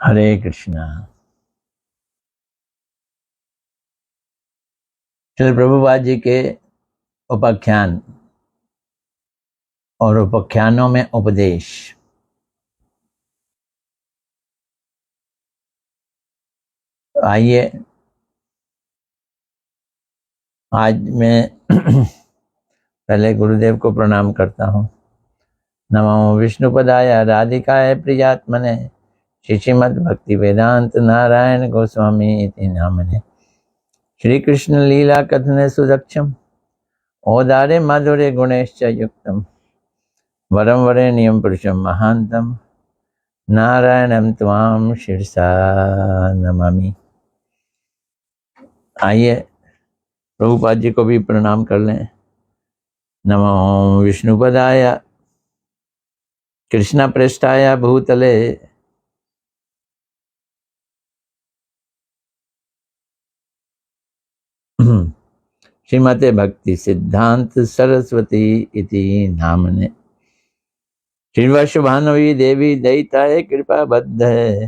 हरे कृष्णा। श्री प्रभुपाद जी के उपाख्यान और उपाख्यानों में उपदेश। आइए आज मैं पहले गुरुदेव को प्रणाम करता हूँ। नमो विष्णुपदाय राधिकाय प्रियात्मने श्रीमद् भक्ति वेदांत नारायण गोस्वामी इति नामने। श्री कृष्ण लीला कथने सुदक्षम औदारे माधुर्य गुणेश्च युक्तम वरम वरेण्यं पुरुषं महांतम नारायणं त्वां शिरसा नमामि। आइए प्रभुपाद जी को भी प्रणाम कर लें। नमो विष्णुपदाय कृष्ण पृष्ठाय भूतले श्रीमते भक्ति सिद्धांत सरस्वती इति नामने। श्रीवशुभानवी देवी दयिताय कृपा बद्ध है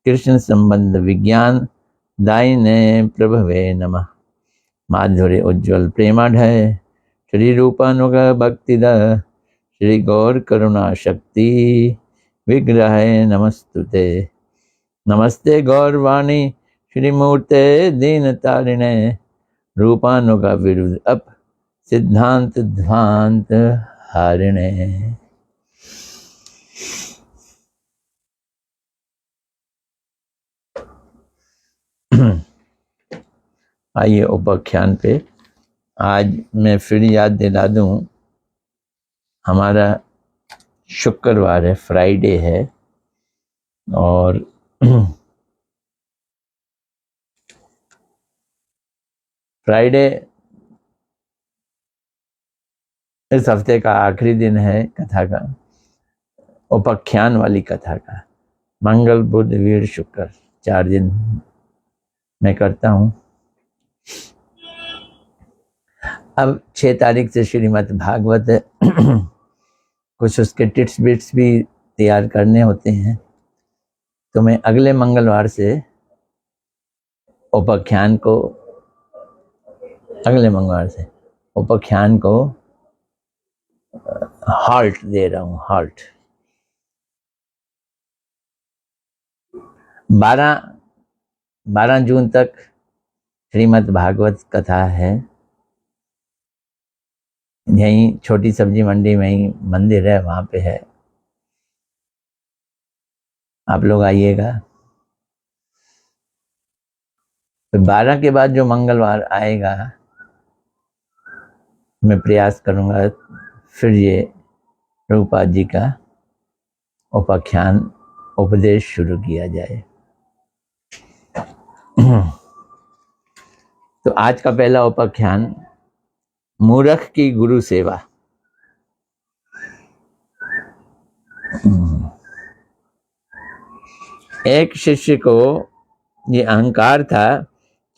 कृष्ण संबंध विज्ञान दायिने प्रभवे नमः। माधुर्य उज्ज्वल प्रेमाढ़ श्री रूपानुग भक्तिद श्री गौर करुणा शक्ति विग्रह नमस्तुते। नमस्ते गौरवाणी श्रीमूर्ते दीन तारिणे रूपानुग विरुद्ध अप सिद्धांत ध्वांत हारिणे। आइए उपाख्यान पे आज मैं फिर याद दिला दूं, हमारा शुक्रवार है, फ्राइडे है और फ्राइडे इस हफ्ते का आखिरी दिन है कथा का, उपाख्यान वाली कथा का। मंगल बुध वीर शुक्र 4 दिन मैं करता हूँ। अब 6 तारीख से श्रीमद् भागवत है। कुछ उसके टिप्स बिट्स भी तैयार करने होते हैं, तो मैं अगले मंगलवार से उपाख्यान को हॉल्ट दे रहा हूँ। हॉल्ट 12 जून तक श्रीमद् भागवत कथा है। यहीं छोटी सब्जी मंडी में ही मंदिर है, वहाँ पे है, आप लोग आइएगा। तो 12 के बाद जो मंगलवार आएगा मैं प्रयास करूँगा फिर ये प्रभुपाद जी का उपाख्यान उपदेश शुरू किया जाए। तो आज का पहला उपाख्यान, मूर्ख की गुरु सेवा। एक शिष्य को ये अहंकार था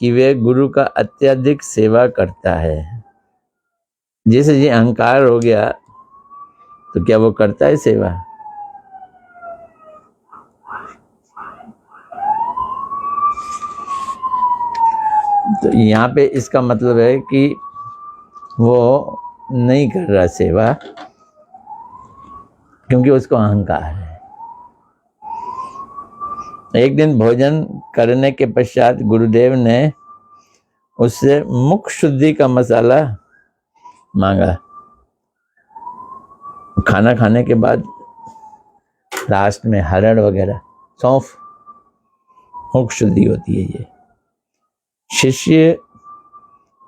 कि वे गुरु का अत्यधिक सेवा करता है। जैसे ये अहंकार हो गया तो क्या वो करता है सेवा? तो यहाँ पे इसका मतलब है कि वो नहीं कर रहा सेवा, क्योंकि उसको अहंकार है। एक दिन भोजन करने के पश्चात गुरुदेव ने उससे मुख शुद्धि का मसाला मांगा। खाना खाने के बाद लास्ट में हरड़ वगैरह, सौंफ, मुख शुद्धि होती है ये। शिष्य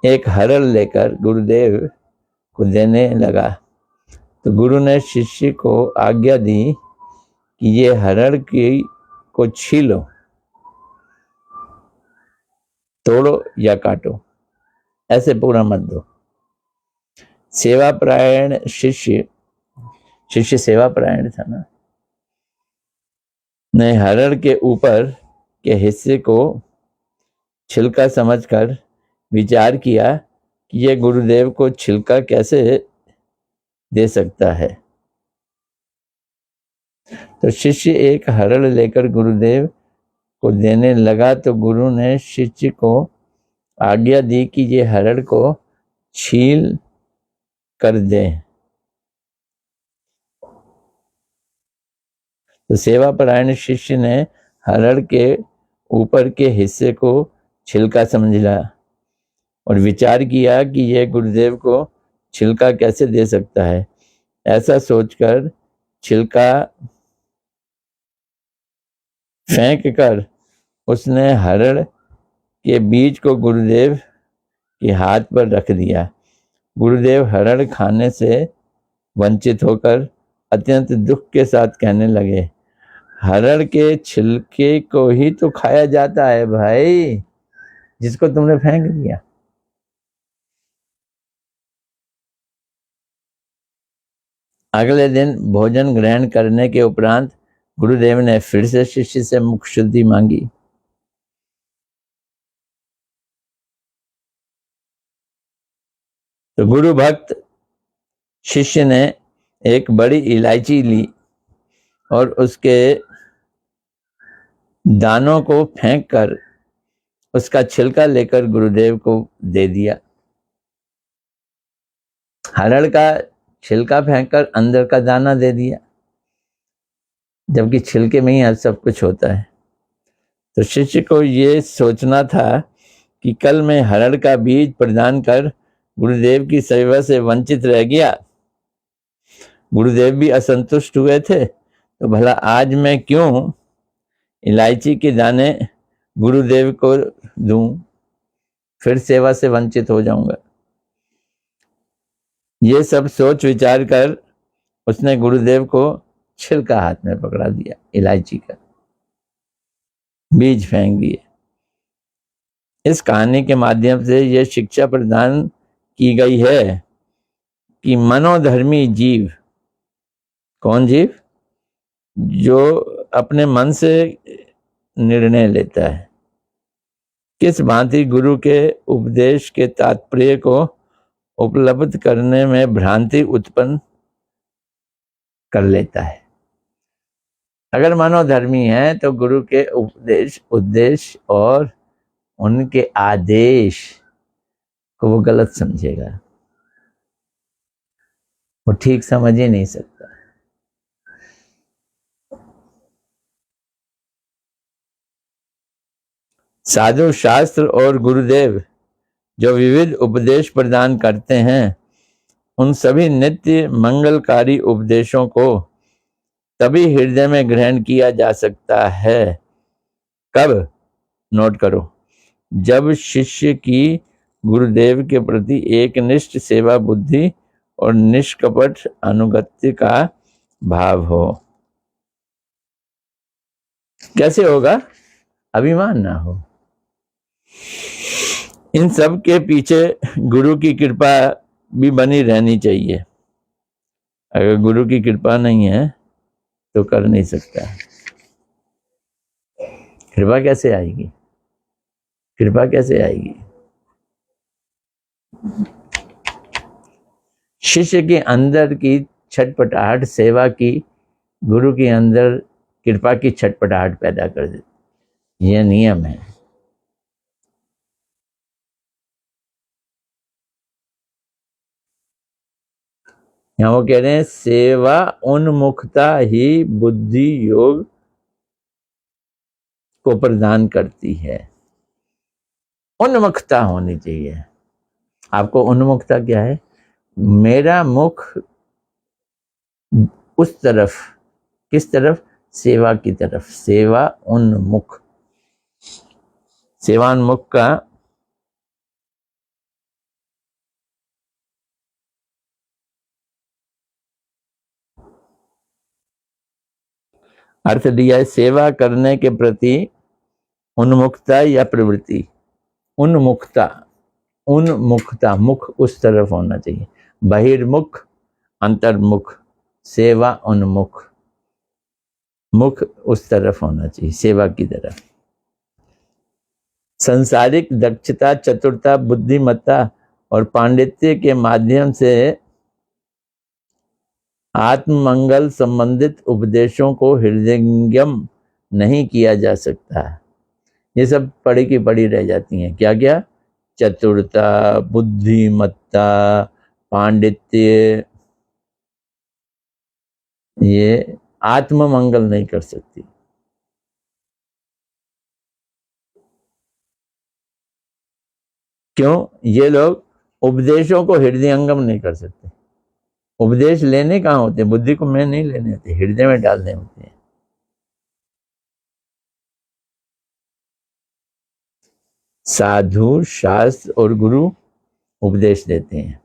एक हरड़ लेकर गुरुदेव को देने लगा तो गुरु ने शिष्य को आज्ञा दी कि ये हरड़ को छीलो, तोड़ो या काटो, ऐसे पूरा मत दो। सेवापरायण शिष्य सेवापरायण था ना, ने हरड़ के ऊपर के हिस्से को छिलका समझकर विचार किया कि यह गुरुदेव को छिलका कैसे दे सकता है। तो शिष्य एक हरड़ लेकर गुरुदेव को देने लगा तो गुरु ने शिष्य को आज्ञा दी कि ये हरड़ को छील कर दे। तो सेवापरायण शिष्य ने हरड़ के ऊपर के हिस्से को छिलका समझा और विचार किया कि यह गुरुदेव को छिलका कैसे दे सकता है। ऐसा सोचकर छिलका फेंक कर उसने हरड़ के बीज को गुरुदेव के हाथ पर रख दिया। गुरुदेव हरड़ खाने से वंचित होकर अत्यंत दुख के साथ कहने लगे, हरड़ के छिलके को ही तो खाया जाता है भाई, जिसको तुमने फेंक दिया। अगले दिन भोजन ग्रहण करने के उपरांत गुरुदेव ने फिर से शिष्य से मुख शुद्धि मांगी। तो गुरु भक्त शिष्य ने एक बड़ी इलायची ली और उसके दानों को फेंक कर उसका छिलका लेकर गुरुदेव को दे दिया। हरड़ का छिलका फेंककर अंदर का दाना दे दिया, जबकि छिलके में ही सब कुछ होता है। तो शिष्य को ये सोचना था कि कल मैं हरड़ का बीज प्रदान कर गुरुदेव की सेवा से वंचित रह गया। गुरुदेव भी असंतुष्ट हुए थे, तो भला आज मैं क्यों इलायची के दाने गुरुदेव को दूं, फिर सेवा से वंचित हो जाऊंगा। ये सब सोच विचार कर उसने गुरुदेव को छिलका हाथ में पकड़ा दिया, इलायची का बीज फेंक दिए। इस कहानी के माध्यम से यह शिक्षा प्रदान की गई है कि मनोधर्मी जीव, कौन जीव? जो अपने मन से निर्णय लेता है, किस भांति गुरु के उपदेश के तात्पर्य को उपलब्ध करने में भ्रांति उत्पन्न कर लेता है। अगर मनोधर्मी है तो गुरु के उपदेश, उद्देश्य और उनके आदेश को वो गलत समझेगा, वो ठीक समझ ही नहीं सकता। साधु शास्त्र और गुरुदेव जो विविध उपदेश प्रदान करते हैं, उन सभी नित्य मंगलकारी उपदेशों को तभी हृदय में ग्रहण किया जा सकता है। कब? नोट करो, जब शिष्य की गुरुदेव के प्रति एकनिष्ठ सेवा बुद्धि और निष्कपट अनुगत्य का भाव हो। कैसे होगा? अभिमान ना हो। इन सब के पीछे गुरु की कृपा भी बनी रहनी चाहिए। अगर गुरु की कृपा नहीं है तो कर नहीं सकता। कृपा कैसे आएगी? कृपा कैसे आएगी? शिष्य के अंदर की छटपटाहट सेवा की गुरु के अंदर कृपा की छटपटाहट पैदा कर देती। यह नियम है। यहाँ वो कह रहे हैं, सेवा उन्मुखता ही बुद्धि योग को प्रदान करती है। उन्मुखता होनी चाहिए। आपको उन्मुखता क्या है? मेरा मुख उस तरफ, किस तरफ? सेवा की तरफ। सेवा उन्मुख। सेवान्मुख का अर्थ दिया है सेवा करने के प्रति उन्मुखता या प्रवृत्ति। उन्मुखता, उन्मुखता, मुख उस तरफ होना चाहिए। बहिर्मुख, अंतर्मुख, सेवा उन्मुख, मुख उस तरफ होना चाहिए, सेवा की तरफ। संसारिक दक्षता, चतुरता, बुद्धिमत्ता और पांडित्य के माध्यम से आत्ममंगल संबंधित उपदेशों को हृदयंगम नहीं किया जा सकता। ये सब पढ़ी की पढ़ी रह जाती हैं। क्या क्या? चतुरता, बुद्धिमत्ता, पांडित्य, ये आत्ममंगल नहीं कर सकती। क्यों? ये लोग उपदेशों को हृदयंगम नहीं कर सकते। उपदेश लेने कहाँ होते हैं? बुद्धि को में नहीं लेने होते, हृदय में डालने होते हैं। साधु, शास्त्र और गुरु उपदेश देते हैं।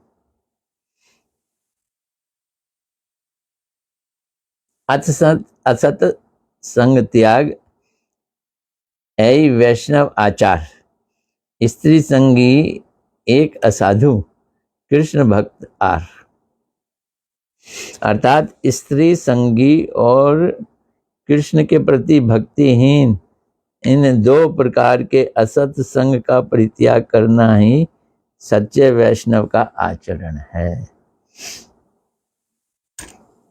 असत संग त्याग, ऐ वैष्णव आचार, स्त्री संगी एक असाधु, कृष्ण भक्त आर। अर्थात स्त्री संगी और कृष्ण के प्रति भक्तिहीन इन दो प्रकार के असत संग का परित्याग करना ही सच्चे वैष्णव का आचरण है।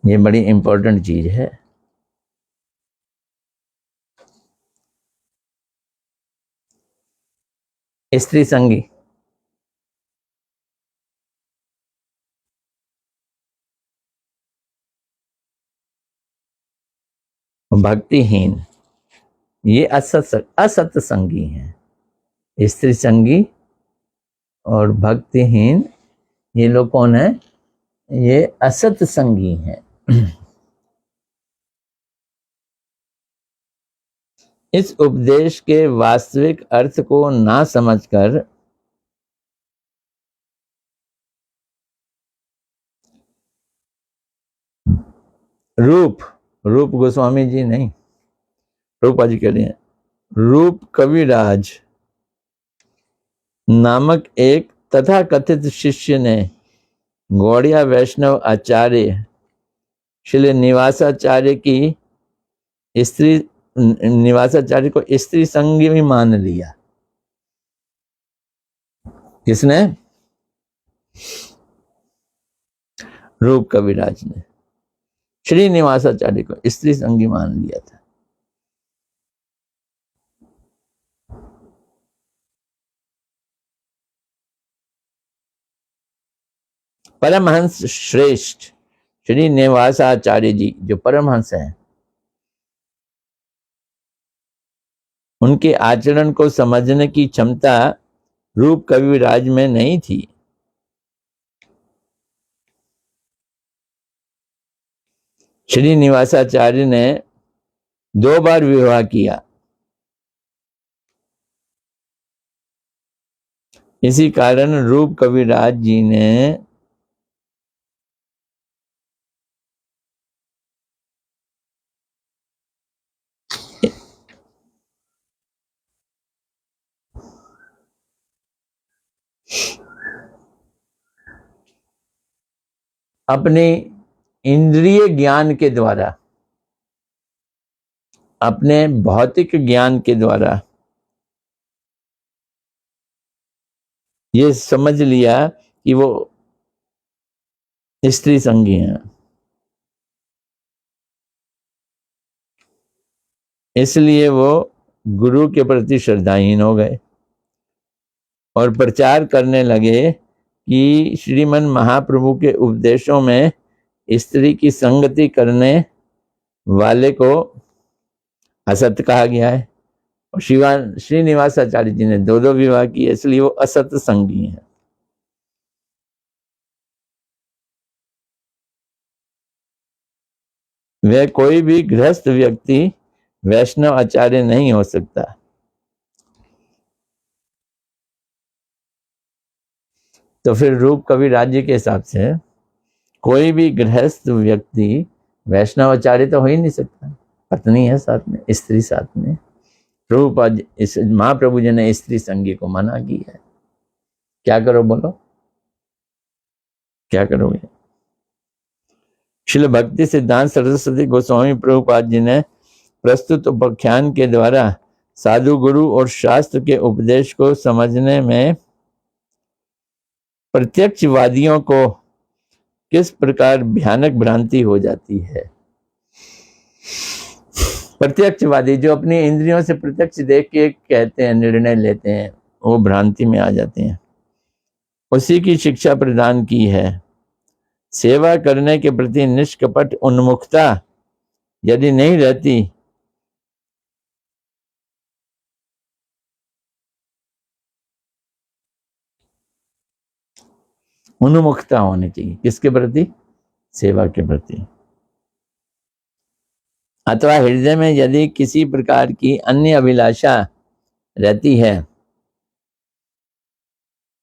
ये बड़ी इंपॉर्टेंट चीज है। स्त्री संगी, भक्तिहीन, ये असत संगी हैं। स्त्री संगी और भक्तिहीन, ये लोग कौन है? ये असत संगी हैं। इस उपदेश के वास्तविक अर्थ को ना समझकर रूप गोस्वामी जी नहीं, रूपा जी कह रहे हैं, रूप कविराज नामक एक तथा कथित शिष्य ने गौड़िया वैष्णव आचार्य श्री निवासाचार्य को स्त्री संगी भी मान लिया। किसने? रूप कविराज ने श्री निवासाचार्य को स्त्री संगी मान लिया था। परमहंस श्रेष्ठ श्री निवासाचार्य जी जो परमहंस हैं, उनके आचरण को समझने की क्षमता रूप कविराज में नहीं थी। श्री निवासाचार्य ने 2 बार विवाह किया। इसी कारण रूप कविराज जी ने अपने इंद्रिय ज्ञान के द्वारा, अपने भौतिक ज्ञान के द्वारा ये समझ लिया कि वो स्त्री संगी हैं। इसलिए वो गुरु के प्रति श्रद्धाहीन हो गए और प्रचार करने लगे कि श्रीमन महाप्रभु के उपदेशों में स्त्री की संगति करने वाले को असत कहा गया है। और श्रीनिवासाचार्य जी ने 2 विवाह किए, इसलिए वो असत संगी हैं। वह कोई भी गृहस्थ व्यक्ति वैष्णव आचार्य नहीं हो सकता। तो फिर रूप कविराज जी के हिसाब से कोई भी गृहस्थ व्यक्ति वैष्णव आचार्य तो हो ही नहीं सकता। पत्नी है साथ में, स्त्री साथ में। इस महाप्रभु जी ने स्त्री संगी को मना किया है। क्या करो बोलो, क्या करोगे? श्रील भक्ति सिद्धांत सरस्वती गोस्वामी प्रभुपाद जी ने प्रस्तुत उपाख्यान के द्वारा साधु गुरु और शास्त्र के उपदेश को समझने में प्रत्यक्षवादियों को किस प्रकार भयानक भ्रांति हो जाती है। प्रत्यक्षवादी जो अपनी इंद्रियों से प्रत्यक्ष देख के कहते हैं, निर्णय लेते हैं, वो भ्रांति में आ जाते हैं। उसी की शिक्षा प्रदान की है। सेवा करने के प्रति निष्कपट उन्मुखता यदि नहीं रहती उन्मुखता होनी चाहिए किसके प्रति? सेवा के प्रति। अथवा हृदय में यदि किसी प्रकार की अन्य अभिलाषा रहती है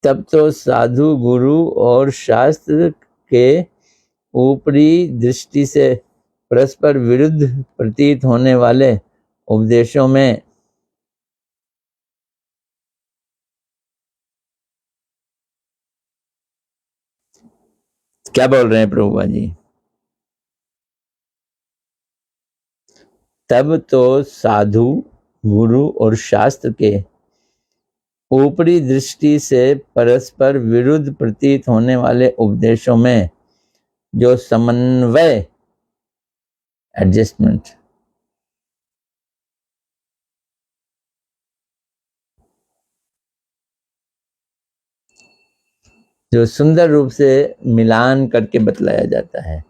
तब तो साधु, गुरु और शास्त्र के ऊपरी दृष्टि से परस्पर विरुद्ध प्रतीत होने वाले उपदेशों में क्या बोल रहे हैं प्रभुपा जी? तब तो साधु, गुरु और शास्त्र के ऊपरी दृष्टि से परस्पर विरुद्ध प्रतीत होने वाले उपदेशों में जो समन्वय, एडजस्टमेंट, जो सुंदर रूप से मिलान करके बतलाया जाता है,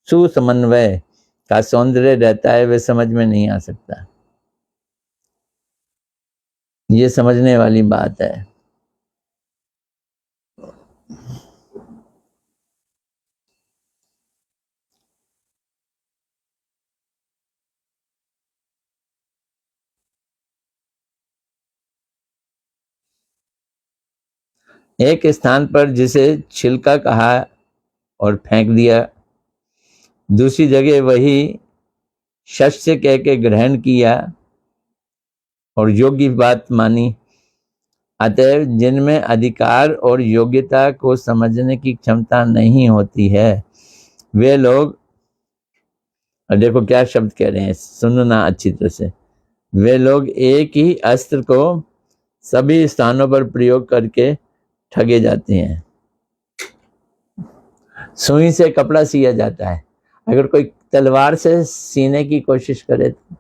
सुसमन्वय का सौंदर्य रहता है, वे समझ में नहीं आ सकता। ये समझने वाली बात है। एक स्थान पर जिसे छिलका कहा और फेंक दिया, दूसरी जगह वही शस्य कह के ग्रहण किया और योग्य बात मानी। अतएव जिनमें अधिकार और योग्यता को समझने की क्षमता नहीं होती है वे लोग, और देखो क्या शब्द कह रहे हैं, सुनना अच्छी तरह से, वे लोग एक ही अस्त्र को सभी स्थानों पर प्रयोग करके ठगे जाते हैं। सुई से कपड़ा सिया जाता है, अगर कोई तलवार से सीने की कोशिश करे तो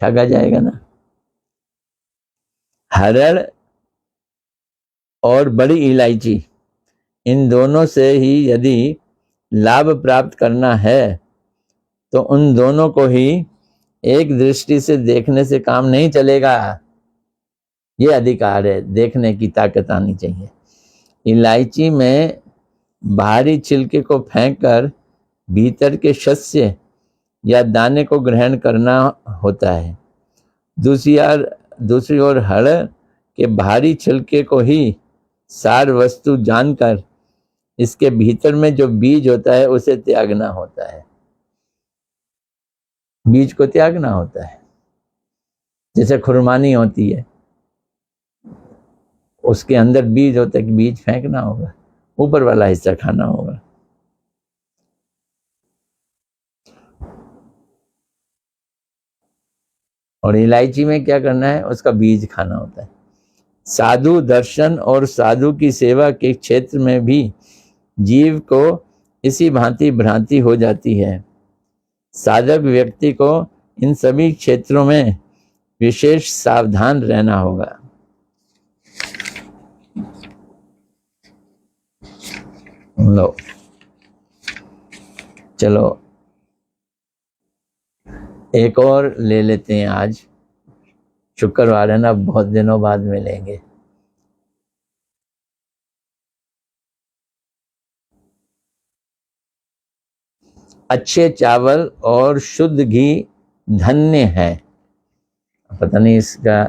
ठगा जाएगा ना। हरड़ और बड़ी इलायची, इन दोनों से ही यदि लाभ प्राप्त करना है तो उन दोनों को ही एक दृष्टि से देखने से काम नहीं चलेगा। ये अधिकार है, देखने की ताकत आनी चाहिए। इलायची में भारी छिलके को फेंककर भीतर के शस्य या दाने को ग्रहण करना होता है। दूसरी ओर हड़ के भारी छिलके को ही सार वस्तु जानकर इसके भीतर में जो बीज होता है उसे त्यागना होता है। बीज को त्यागना होता है। जैसे खुरमानी होती है, उसके अंदर बीज होता है कि बीज फेंकना होगा, ऊपर वाला हिस्सा खाना होगा। और इलायची में क्या करना है, उसका बीज खाना होता है। साधु दर्शन और साधु की सेवा के क्षेत्र में भी जीव को इसी भांति भ्रांति हो जाती है। साधक व्यक्ति को इन सभी क्षेत्रों में विशेष सावधान रहना होगा। लो चलो एक और ले लेते हैं। आज शुक्रवार है ना, बहुत दिनों बाद मिलेंगे। अच्छे चावल और शुद्ध घी धन्य है। पता नहीं इसका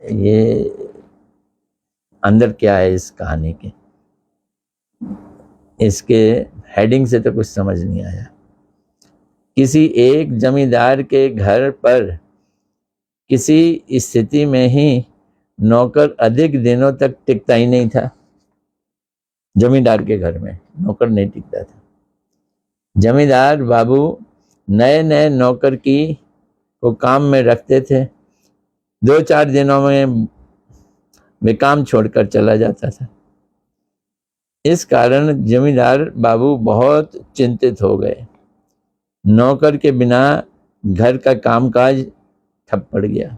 ये अंदर क्या है इस कहानी के, इसके हेडिंग से तो कुछ समझ नहीं आया। किसी एक जमींदार के घर पर किसी स्थिति में ही नौकर अधिक दिनों तक टिकता ही नहीं था। जमींदार के घर में नौकर नहीं टिकता था। जमींदार बाबू नए नए नौकर की को काम में रखते थे। 2-4 दिनों में वे काम छोड़कर चला जाता था। इस कारण जमींदार बाबू बहुत चिंतित हो गए। नौकर के बिना घर का कामकाज ठप पड़ गया।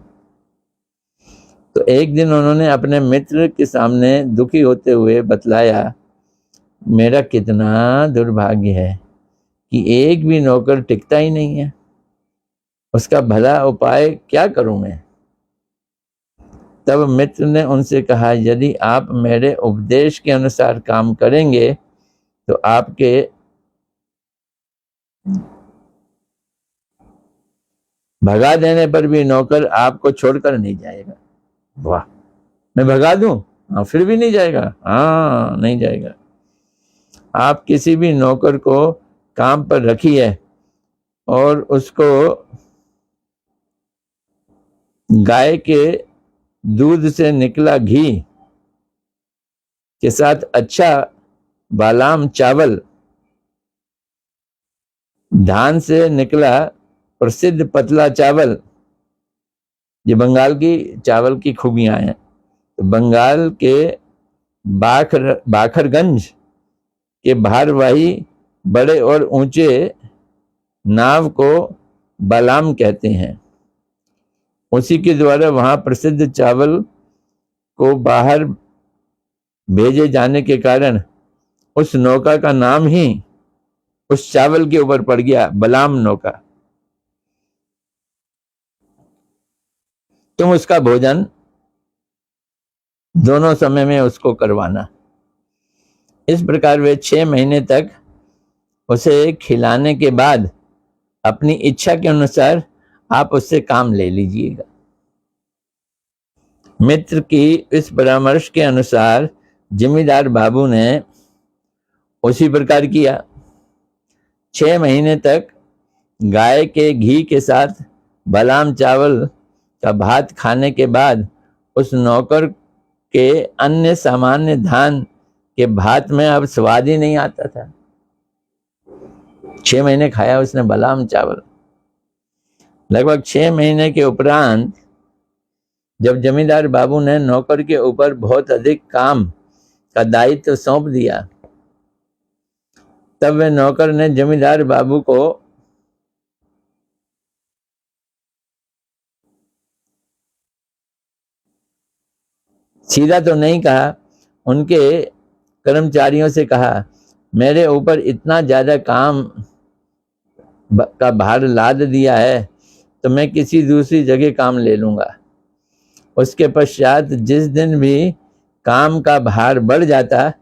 तो एक दिन उन्होंने अपने मित्र के सामने दुखी होते हुए बतलाया, मेरा कितना दुर्भाग्य है कि एक भी नौकर टिकता ही नहीं है। उसका भला उपाय क्या करूं मैं? तब मित्र ने उनसे कहा, यदि आप मेरे उपदेश के अनुसार काम करेंगे तो आपके भगा देने पर भी नौकर आपको छोड़कर नहीं जाएगा। वाह, मैं भगा दूं? हाँ, फिर भी नहीं जाएगा? हाँ, नहीं जाएगा। आप किसी भी नौकर को काम पर रखिए और उसको गाय के दूध से निकला घी के साथ अच्छा बादाम चावल, धान से निकला प्रसिद्ध पतला चावल, ये बंगाल की चावल की खूबियां हैं। तो बंगाल के बाखरगंज के भारवाही बड़े और ऊंचे नाव को बालाम कहते हैं। उसी के द्वारा वहां प्रसिद्ध चावल को बाहर भेजे जाने के कारण उस नौका का नाम ही उस चावल के ऊपर पड़ गया, बलाम नौका। तुम उसका भोजन दोनों समय में उसको करवाना। इस प्रकार वे 6 महीने तक उसे खिलाने के बाद अपनी इच्छा के अनुसार आप उससे काम ले लीजिएगा। मित्र की इस परामर्श के अनुसार जमींदार बाबू ने उसी प्रकार किया। 6 महीने तक गाय के घी के साथ बादाम चावल का भात खाने के बाद उस नौकर के अन्य सामान्य धान के भात में अब स्वाद ही नहीं आता था। 6 महीने खाया उसने बादाम चावल। लगभग 6 महीने के उपरांत जब जमींदार बाबू ने नौकर के ऊपर बहुत अधिक काम का दायित्व सौंप दिया, तब वे नौकर ने जमींदार बाबू को सीधा तो नहीं कहा, उनके कर्मचारियों से कहा, मेरे ऊपर इतना ज्यादा काम का भार लाद दिया है तो मैं किसी दूसरी जगह काम ले लूंगा। उसके पश्चात जिस दिन भी काम का भार बढ़ जाता,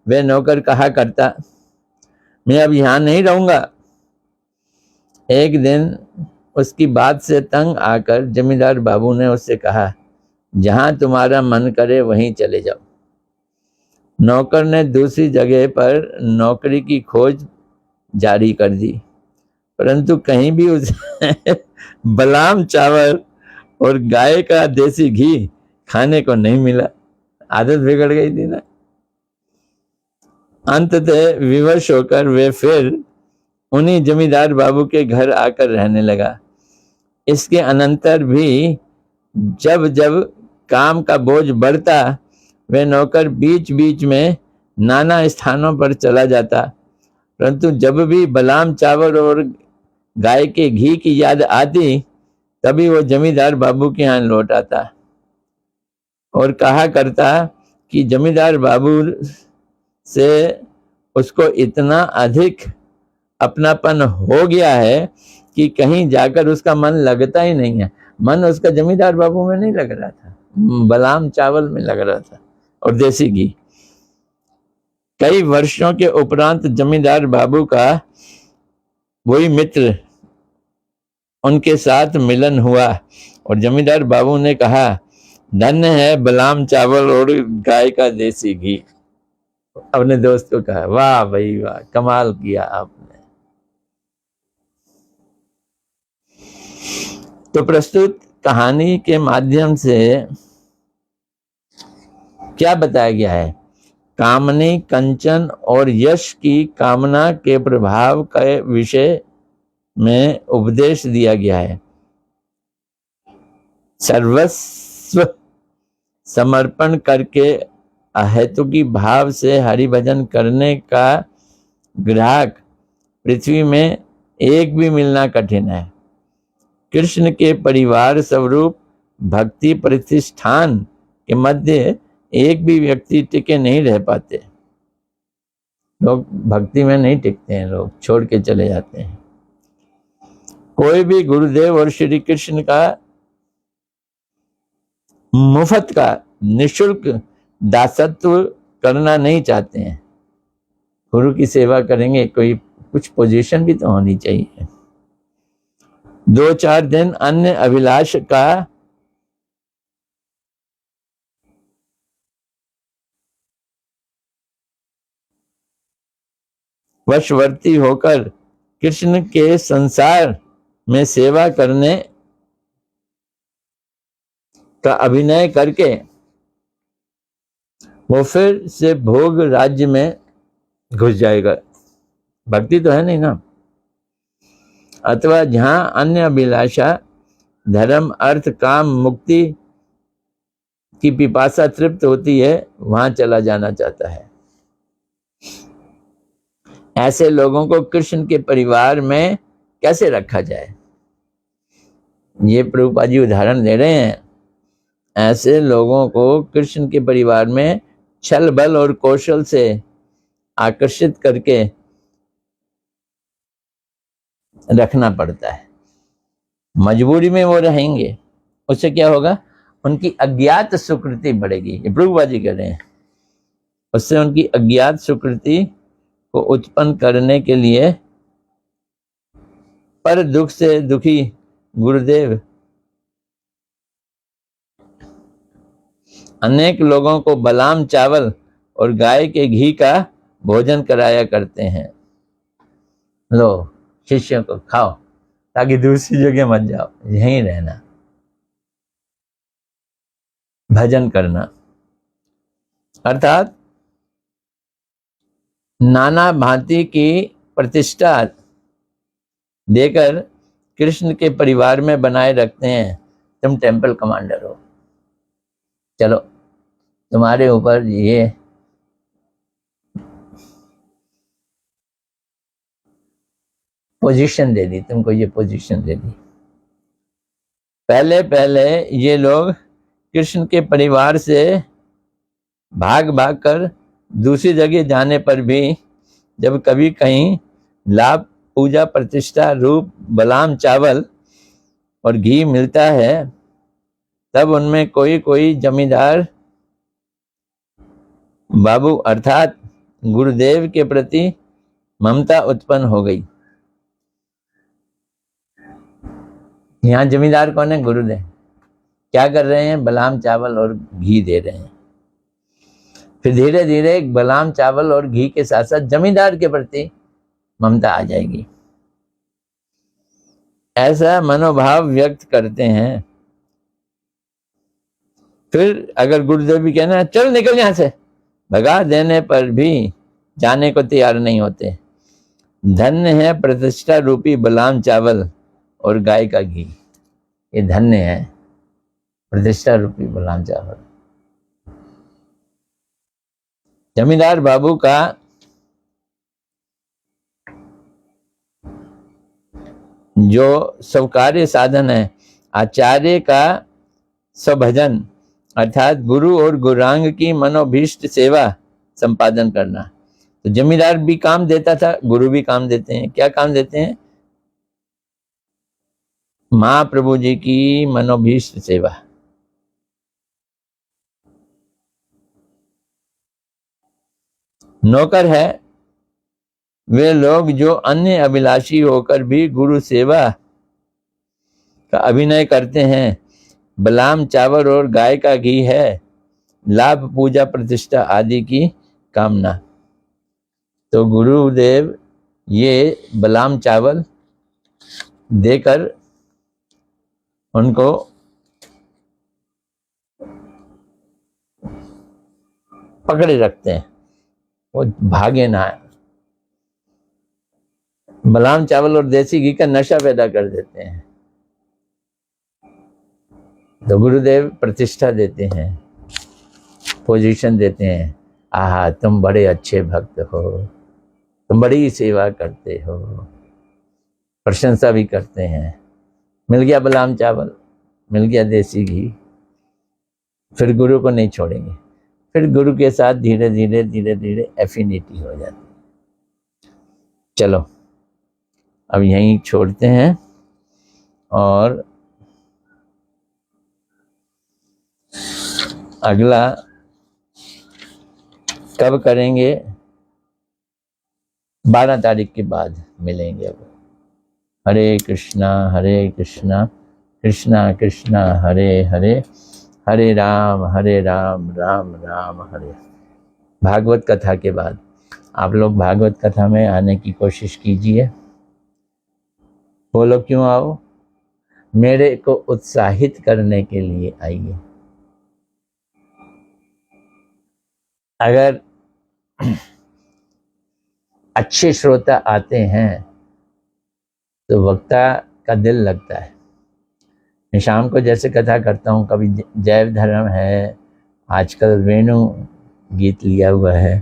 वह नौकर कहा करता, मैं अब यहां नहीं रहूंगा। एक दिन उसकी बात से तंग आकर जमींदार बाबू ने उससे कहा, जहां तुम्हारा मन करे वहीं चले जाओ। नौकर ने दूसरी जगह पर नौकरी की खोज जारी कर दी, परंतु कहीं भी उसे बादाम चावल और गाय का देसी घी खाने को नहीं मिला। आदत बिगड़ गई थी ना। अंततः विवश होकर वे फिर उन्हीं जमींदार बाबू के घर आकर रहने लगा। इसके अनंतर भी जब जब काम का बोझ बढ़ता, वह नौकर बीच बीच में नाना स्थानों पर चला जाता, परंतु जब भी बादाम चावल और गाय के घी की याद आती, तभी वो जमींदार बाबू के यहाँ लौट आता और कहा करता कि जमींदार बाबू से उसको इतना अधिक अपनापन हो गया है कि कहीं जाकर उसका मन लगता ही नहीं है। मन उसका जमींदार बाबू में नहीं लग रहा था, बादाम चावल में लग रहा था और देसी घी। कई वर्षों के उपरांत जमींदार बाबू का वही मित्र उनके साथ मिलन हुआ और जमींदार बाबू ने कहा, धन्य है बादाम चावल और गाय का देसी घी। अपने दोस्त को कहा, वाह भाई वाह, कमाल किया आपने। तो प्रस्तुत कहानी के माध्यम से क्या बताया गया है? कामनी, कंचन और यश की कामना के प्रभाव के विषय में उपदेश दिया गया है। सर्वस्व समर्पण करके अहेतुकी भाव से हरि भजन करने का ग्राहक पृथ्वी में एक भी मिलना कठिन है। कृष्ण के परिवार स्वरूप भक्ति प्रतिष्ठान के मध्य एक भी व्यक्ति टिके नहीं रह पाते। लोग भक्ति में नहीं टिकते हैं, लोग छोड़ के चले जाते हैं। कोई भी गुरुदेव और श्री कृष्ण का मुफ्त का निशुल्क दासत्व करना नहीं चाहते हैं। गुरु की सेवा करेंगे, कोई कुछ पोजीशन भी तो होनी चाहिए। 2-4 दिन अन्य अभिलाष का वशवर्ती होकर कृष्ण के संसार में सेवा करने का अभिनय करके वो फिर से भोग राज्य में घुस जाएगा। भक्ति तो है नहीं ना। अथवा जहां अन्य अभिलाषा धर्म अर्थ काम मुक्ति की पिपासा तृप्त होती है, वहां चला जाना चाहता है। ऐसे लोगों को कृष्ण के परिवार में कैसे रखा जाए, ये प्रभुपाद जी उदाहरण दे रहे हैं। ऐसे लोगों को कृष्ण के परिवार में छल बल और कौशल से आकर्षित करके रखना पड़ता है। मजबूरी में वो रहेंगे, उससे क्या होगा, उनकी अज्ञात सुकृति बढ़ेगी। ये प्रभुपाद जी कह रहे हैं। उससे उनकी अज्ञात सुकृति को उत्पन्न करने के लिए पर दुख से दुखी गुरुदेव अनेक लोगों को बादाम चावल और गाय के घी का भोजन कराया करते हैं। लो शिष्यों को खाओ, ताकि दूसरी जगह मत जाओ, यहीं रहना, भजन करना। अर्थात नाना भांति की प्रतिष्ठा देकर कृष्ण के परिवार में बनाए रखते हैं। तुम टेम्पल कमांडर हो, चलो तुम्हारे ऊपर ये पोजीशन दे दी, तुमको ये पोजीशन दे दी। पहले पहले ये लोग कृष्ण के परिवार से भाग भाग कर दूसरी जगह जाने पर भी जब कभी कहीं लाभ पूजा प्रतिष्ठा रूप बादाम चावल और घी मिलता है, तब उनमें कोई कोई जमींदार बाबू अर्थात गुरुदेव के प्रति ममता उत्पन्न हो गई। यहाँ जमींदार कौन है? गुरुदेव। क्या कर रहे हैं? बादाम चावल और घी दे रहे हैं। फिर धीरे धीरे बादाम चावल और घी के साथ साथ जमींदार के प्रति ममता आ जाएगी। ऐसा मनोभाव व्यक्त करते हैं। फिर अगर गुरुदेव भी कहना चल निकल यहां से, भगा देने पर भी जाने को तैयार नहीं होते। धन्य है प्रतिष्ठा रूपी बादाम चावल और गाय का घी। ये धन्य है प्रतिष्ठा रूपी बादाम चावल। जमींदार बाबू का जो स्वकार्य साधन है, आचार्य का स्वभजन अर्थात गुरु और गुरांग की मनोभीष्ट सेवा संपादन करना। तो जमींदार भी काम देता था, गुरु भी काम देते हैं। क्या काम देते हैं? महाप्रभु जी की मनोभीष्ट सेवा। नौकर है वे लोग जो अन्य अभिलाषी होकर भी गुरु सेवा का अभिनय करते हैं। बादाम चावल और गाय का घी है लाभ पूजा प्रतिष्ठा आदि की कामना। तो गुरुदेव ये बादाम चावल देकर उनको पकड़े रखते हैं, वो भागे ना। बादाम चावल और देसी घी का नशा पैदा कर देते हैं। तो गुरुदेव प्रतिष्ठा देते हैं। पोजीशन देते हैं, आहा तुम बड़े अच्छे भक्त हो, तुम बड़ी सेवा करते हो, प्रशंसा भी करते हैं। मिल गया बादाम चावल, मिल गया देसी घी, फिर गुरु को नहीं छोड़ेंगे। फिर गुरु के साथ धीरे धीरे धीरे धीरे एफिनिटी हो जाती है। चलो अब यहीं छोड़ते हैं और अगला कब करेंगे? 12 तारीख के बाद मिलेंगे। अब हरे कृष्णा कृष्णा कृष्णा हरे हरे, हरे राम राम राम हरे। भागवत कथा के बाद आप लोग भागवत कथा में आने की कोशिश कीजिए। बोलो क्यों आओ? मेरे को उत्साहित करने के लिए आइए। अगर अच्छे श्रोता आते हैं तो वक्ता का दिल लगता है। मैं शाम को जैसे कथा करता हूँ, कभी जैव धर्म है, आजकल वेणु गीत लिया हुआ है,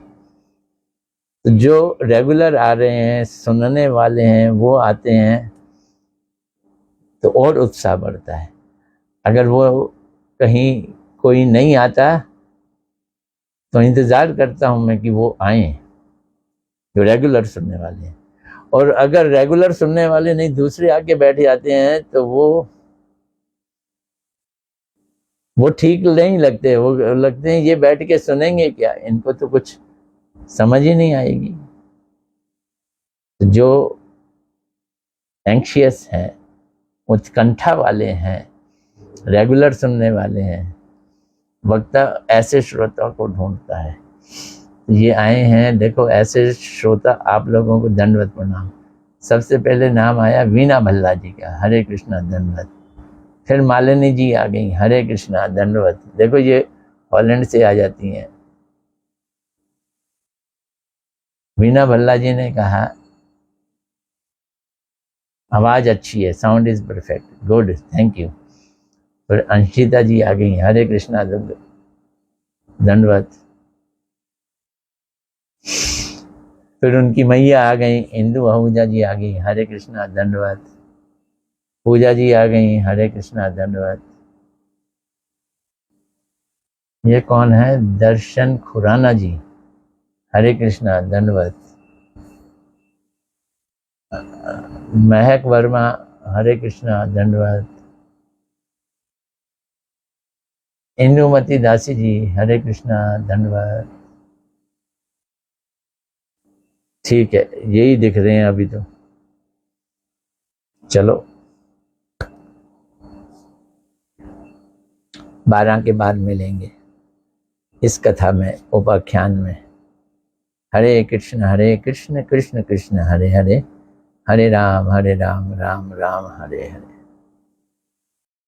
तो जो रेगुलर आ रहे हैं, सुनने वाले हैं, वो आते हैं तो और उत्साह बढ़ता है। अगर वो कहीं कोई नहीं आता तो इंतज़ार करता हूँ मैं कि वो आए जो रेगुलर सुनने वाले हैं। और अगर रेगुलर सुनने वाले नहीं, दूसरे आके बैठ जाते हैं तो वो ठीक नहीं लगते। वो लगते हैं ये बैठ के सुनेंगे क्या, इनको तो कुछ समझ ही नहीं आएगी। जो एंक्शियस हैं, उत्कंठा वाले हैं, रेगुलर सुनने वाले हैं, वक्ता ऐसे श्रोता को ढूंढता है। ये आए हैं, देखो ऐसे श्रोता आप लोगों को दंडवत प्रणाम। सबसे पहले नाम आया वीणा भल्ला जी का, हरे कृष्णा दंडवत। फिर मालिनी जी आ गई, हरे कृष्णा दंडवत। देखो ये हॉलैंड से आ जाती हैं। वीणा भल्ला जी ने कहा आवाज अच्छी है, sound is perfect, good, thank you. फिर अंशिता जी आ गई, हरे कृष्णा दंडवत। फिर उनकी मैया आ गई, इंदु आहूजा जी आ गई, हरे कृष्णा दंडवत। पूजा जी आ गई, हरे कृष्णा दंडवत। ये कौन है? दर्शन खुराना जी, हरे कृष्णा दंडवत। महक वर्मा, हरे कृष्णा दंडवत। इंदुमती दासी जी, हरे कृष्णा दंडवत। ठीक है, यही दिख रहे हैं अभी तो। चलो 12 के बाद मिलेंगे इस कथा में, उपाख्यान में। हरे कृष्ण कृष्ण कृष्ण हरे हरे, हरे राम राम राम हरे हरे।